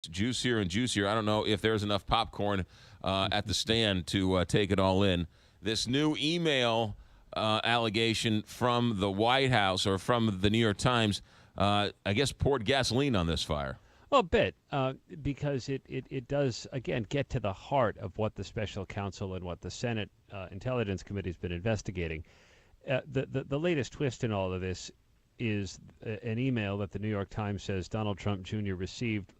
juicier and juicier. I don't know if there's enough popcorn at the stand to take it all in. This new email allegation from the White House or from the New York Times, I guess, poured gasoline on this fire. Well, a bit, because it does, again, get to the heart of what the special counsel and what the Senate Intelligence Committee has been investigating. The latest twist in all of this is an email that the New York Times says Donald Trump Jr. received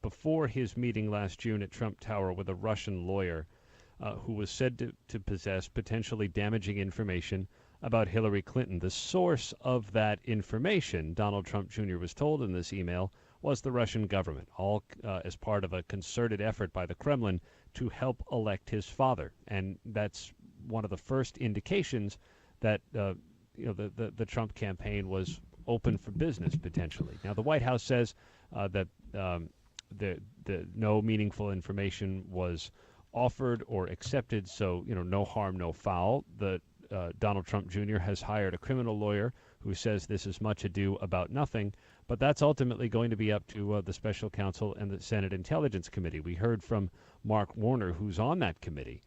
before his meeting last June at Trump Tower with a Russian lawyer who was said to possess potentially damaging information about Hillary Clinton. The source of that information, Donald Trump Jr. was told in this email, was the Russian government, all as part of a concerted effort by the Kremlin to help elect his father. And that's one of the first indications that the Trump campaign was open for business potentially. Now, the White House says that the no meaningful information was offered or accepted, so no harm, no foul. Donald Trump Jr. has hired a criminal lawyer who says this is much ado about nothing, but that's ultimately going to be up to the special counsel and the Senate Intelligence Committee. We heard from Mark Warner, who's on that committee,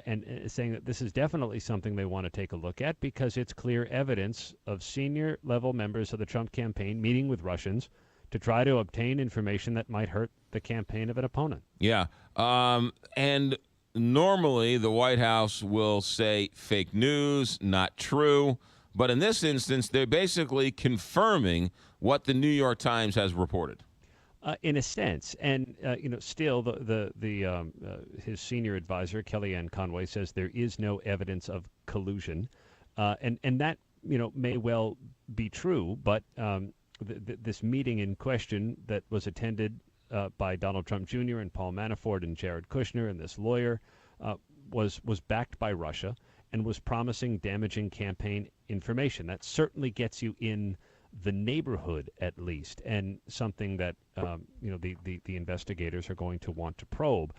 and saying that this is definitely something they want to take a look at because it's clear evidence of senior level members of the Trump campaign meeting with Russians to try to obtain information that might hurt the campaign of an opponent. Yeah. And normally the White House will say fake news, not true. But in this instance, they're basically confirming what the New York Times has reported. In a sense, and still, his senior advisor Kellyanne Conway says there is no evidence of collusion, and that may well be true. But this meeting in question that was attended by Donald Trump Jr. and Paul Manafort and Jared Kushner and this lawyer was backed by Russia and was promising damaging campaign information. That certainly gets you in the neighborhood, at least, and something that the investigators are going to want to probe.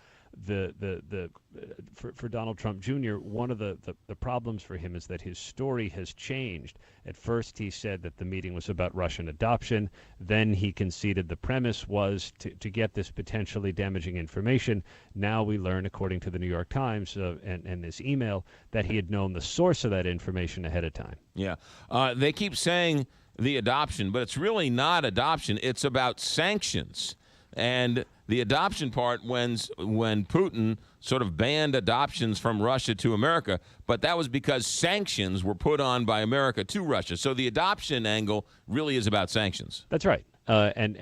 For Donald Trump Jr., one of the problems for him is that his story has changed. At first, he said that the meeting was about Russian adoption. Then he conceded the premise was to get this potentially damaging information. Now we learn, according to the New York Times and this email, that he had known the source of that information ahead of time. Yeah. They keep saying the adoption, but it's really not adoption. It's about sanctions. And the adoption part, when Putin sort of banned adoptions from Russia to America, but that was because sanctions were put on by America to Russia. So the adoption angle really is about sanctions. That's right. And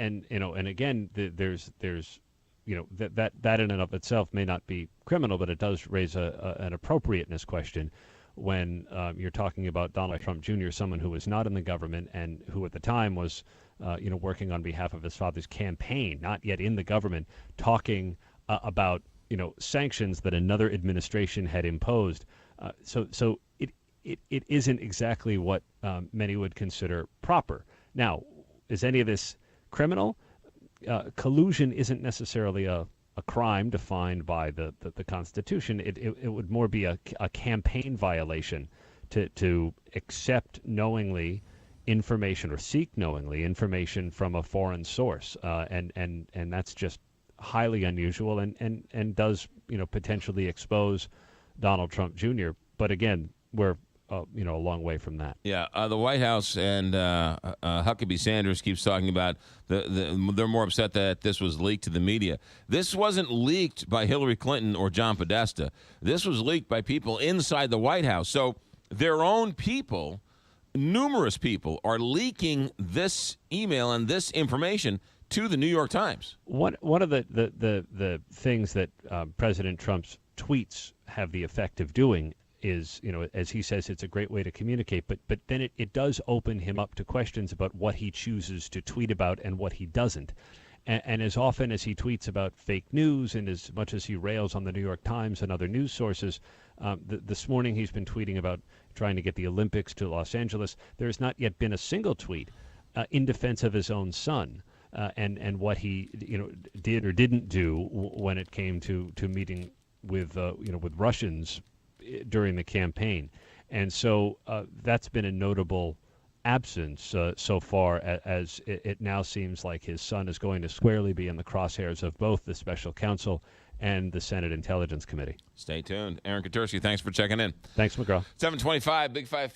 again, there's that in and of itself may not be criminal, but it does raise an appropriateness question when you're talking about Donald Trump Jr., someone who was not in the government and who at the time was working on behalf of his father's campaign, not yet in the government, talking about sanctions that another administration had imposed. So it isn't exactly what many would consider proper. Now, is any of this criminal? Collusion isn't necessarily a crime defined by the Constitution. It would more be a campaign violation to accept knowingly information or seek knowingly information from a foreign source, and that's just highly unusual and does potentially expose Donald Trump Jr. But again, we're a long way from that. Yeah, the White House and Huckabee Sanders keeps talking about they're more upset that this was leaked to the media. This wasn't leaked by Hillary Clinton or John Podesta. This was leaked by people inside the White House. So their own people, numerous people, are leaking this email and this information to the New York Times. One of the things that President Trump's tweets have the effect of doing is, as he says, it's a great way to communicate, but then it does open him up to questions about what he chooses to tweet about and what he doesn't. And as often as he tweets about fake news and as much as he rails on the New York Times and other news sources, this morning he's been tweeting about trying to get the Olympics to Los Angeles. There has not yet been a single tweet in defense of his own son and what he did or didn't do when it came to meeting with Russians during the campaign. And so that's been a notable absence so far, as it now seems like his son is going to squarely be in the crosshairs of both the special counsel and the Senate Intelligence Committee. Stay tuned. Aaron Katursky, thanks for checking in. Thanks, McGraw. 725, Big 5.